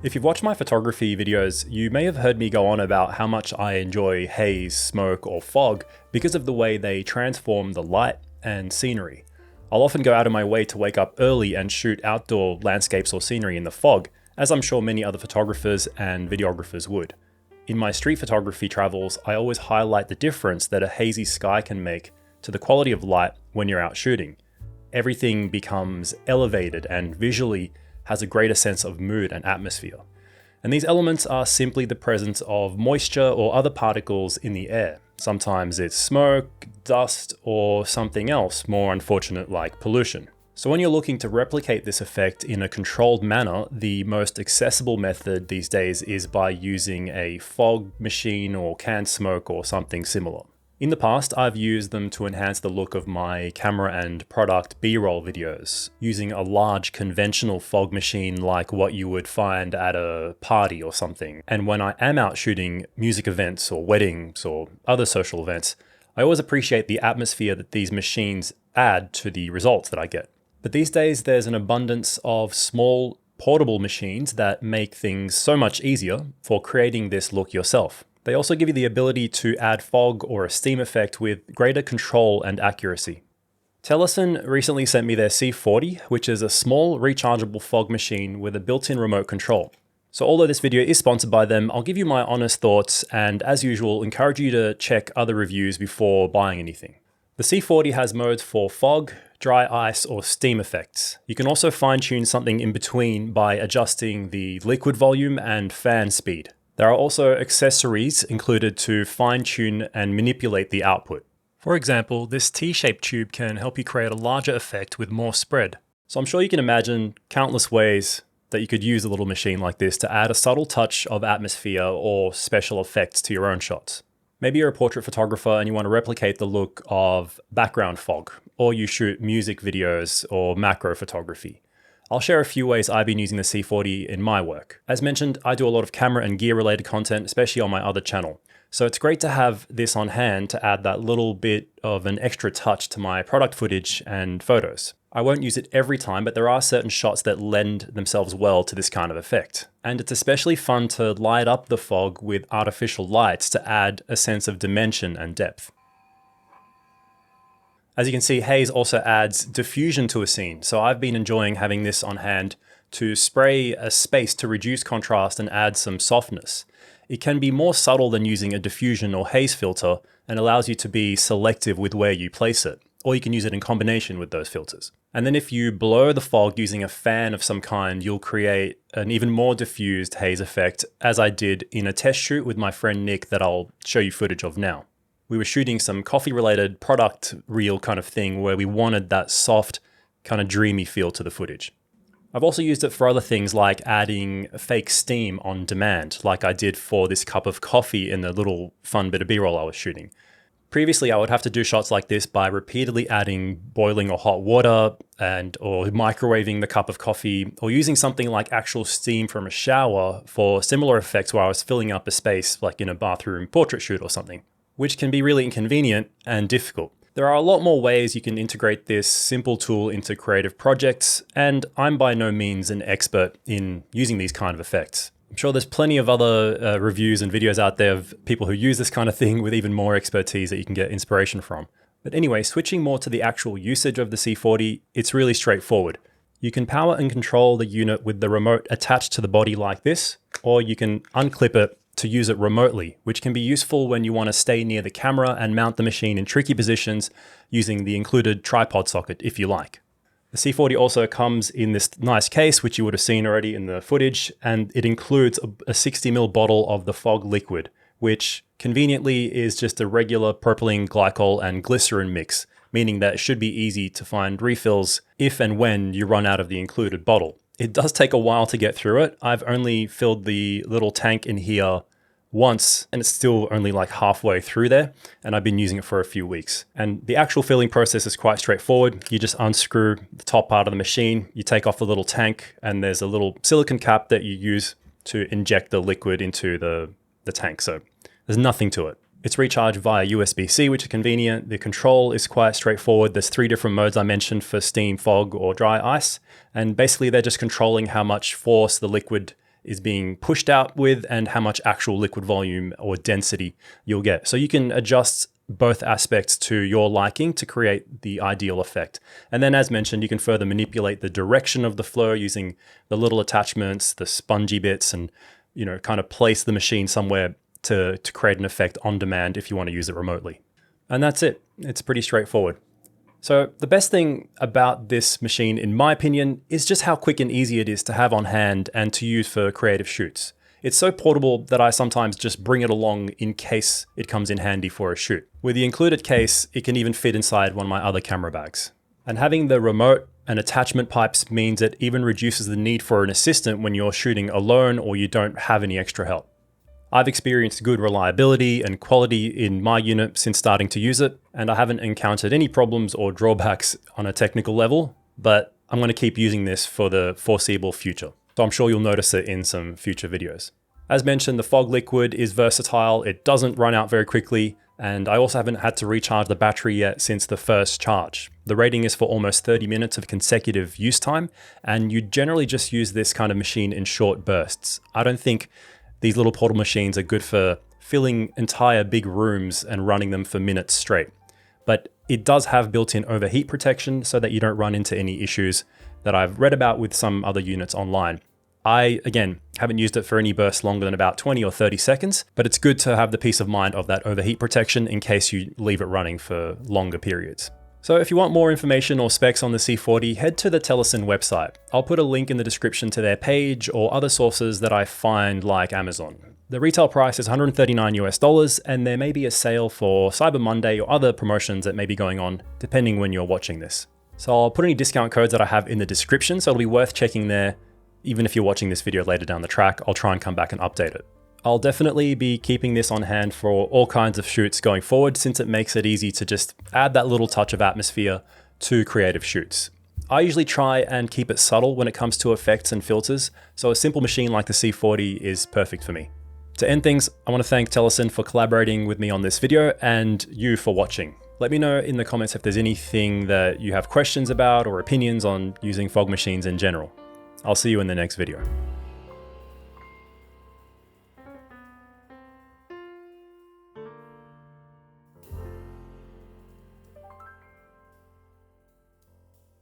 If you've watched my photography videos, you may have heard me go on about how much I enjoy haze, smoke, or fog because of the way they transform the light and scenery. I'll often go out of my way to wake up early and shoot outdoor landscapes or scenery in the fog, as I'm sure many other photographers and videographers would. In my street photography travels, I always highlight the difference that a hazy sky can make to the quality of light when you're out shooting. Everything becomes elevated and visually has a greater sense of mood and atmosphere. And these elements are simply the presence of moisture or other particles in the air. Sometimes it's smoke, dust, or something else more unfortunate like pollution. So when you're looking to replicate this effect in a controlled manner, the most accessible method these days is by using a fog machine or canned smoke or something similar. In the past, I've used them to enhance the look of my camera and product B-roll videos, using a large conventional fog machine like what you would find at a party or something. And when I am out shooting music events or weddings or other social events, I always appreciate the atmosphere that these machines add to the results that I get. But these days, there's an abundance of small, portable machines that make things so much easier for creating this look yourself. They also give you the ability to add fog or a steam effect with greater control and accuracy. Telesin recently sent me their C40, which is a small rechargeable fog machine with a built-in remote control. So although this video is sponsored by them, I'll give you my honest thoughts and, as usual, encourage you to check other reviews before buying anything. The C40 has modes for fog, dry ice, or steam effects. You can also fine-tune something in between by adjusting the liquid volume and fan speed. There are also accessories included to fine-tune and manipulate the output. For example, this T-shaped tube can help you create a larger effect with more spread. So I'm sure you can imagine countless ways that you could use a little machine like this to add a subtle touch of atmosphere or special effects to your own shots. Maybe you're a portrait photographer and you want to replicate the look of background fog, or you shoot music videos or macro photography. I'll share a few ways I've been using the C40 in my work. As mentioned, I do a lot of camera and gear related content, especially on my other channel. So it's great to have this on hand to add that little bit of an extra touch to my product footage and photos. I won't use it every time, but there are certain shots that lend themselves well to this kind of effect. And it's especially fun to light up the fog with artificial lights to add a sense of dimension and depth. As you can see, haze also adds diffusion to a scene, so I've been enjoying having this on hand to spray a space to reduce contrast and add some softness. It can be more subtle than using a diffusion or haze filter and allows you to be selective with where you place it, or you can use it in combination with those filters. And then if you blow the fog using a fan of some kind, you'll create an even more diffused haze effect, as I did in a test shoot with my friend Nick that I'll show you footage of now. We were shooting some coffee-related product reel kind of thing where we wanted that soft, kind of dreamy feel to the footage. I've also used it for other things like adding fake steam on demand, like I did for this cup of coffee in the little fun bit of B-roll I was shooting. Previously, I would have to do shots like this by repeatedly adding boiling or hot water or microwaving the cup of coffee, or using something like actual steam from a shower for similar effects where I was filling up a space like in a bathroom portrait shoot or something, which can be really inconvenient and difficult. There are a lot more ways you can integrate this simple tool into creative projects, and I'm by no means an expert in using these kind of effects. I'm sure there's plenty of other reviews and videos out there of people who use this kind of thing with even more expertise that you can get inspiration from. But anyway, switching more to the actual usage of the C40, it's really straightforward. You can power and control the unit with the remote attached to the body like this, or you can unclip it to use it remotely, which can be useful when you want to stay near the camera and mount the machine in tricky positions using the included tripod socket if you like. The C40 also comes in this nice case, which you would have seen already in the footage, and it includes a 60ml bottle of the fog liquid, which conveniently is just a regular propylene glycol and glycerin mix, meaning that it should be easy to find refills if and when you run out of the included bottle. It does take a while to get through it. I've only filled the little tank in here once, and it's still only like halfway through there, and I've been using it for a few weeks. And the actual filling process is quite straightforward. You just unscrew the top part of the machine, you take off the little tank, and there's a little silicone cap that you use to inject the liquid into the tank. So there's nothing to it. It's recharged via USB-C, which is convenient. The control is quite straightforward. There's 3 different modes I mentioned for steam, fog, or dry ice. And basically they're just controlling how much force the liquid is being pushed out with and how much actual liquid volume or density you'll get. So you can adjust both aspects to your liking to create the ideal effect. And then as mentioned, you can further manipulate the direction of the flow using the little attachments, the spongy bits, and kind of place the machine somewhere to create an effect on demand if you want to use it remotely. And that's it. It's pretty straightforward. So the best thing about this machine, in my opinion, is just how quick and easy it is to have on hand and to use for creative shoots. It's so portable that I sometimes just bring it along in case it comes in handy for a shoot. With the included case, it can even fit inside one of my other camera bags. And having the remote and attachment pipes means it even reduces the need for an assistant when you're shooting alone or you don't have any extra help. I've experienced good reliability and quality in my unit since starting to use it, and I haven't encountered any problems or drawbacks on a technical level, but I'm going to keep using this for the foreseeable future. So I'm sure you'll notice it in some future videos. As mentioned, the fog liquid is versatile, it doesn't run out very quickly, and I also haven't had to recharge the battery yet since the first charge. The rating is for almost 30 minutes of consecutive use time, and you generally just use this kind of machine in short bursts. I don't think these little portable machines are good for filling entire big rooms and running them for minutes straight. But it does have built-in overheat protection so that you don't run into any issues that I've read about with some other units online. I, again, haven't used it for any bursts longer than about 20 or 30 seconds, but it's good to have the peace of mind of that overheat protection in case you leave it running for longer periods. So if you want more information or specs on the C40, head to the Telesin website. I'll put a link in the description to their page or other sources that I find like Amazon. The retail price is $139 US, and there may be a sale for Cyber Monday or other promotions that may be going on, depending when you're watching this. So I'll put any discount codes that I have in the description, so it'll be worth checking there. Even if you're watching this video later down the track, I'll try and come back and update it. I'll definitely be keeping this on hand for all kinds of shoots going forward, since it makes it easy to just add that little touch of atmosphere to creative shoots. I usually try and keep it subtle when it comes to effects and filters, so a simple machine like the C40 is perfect for me. To end things, I want to thank Telesin for collaborating with me on this video and you for watching. Let me know in the comments if there's anything that you have questions about or opinions on using fog machines in general. I'll see you in the next video.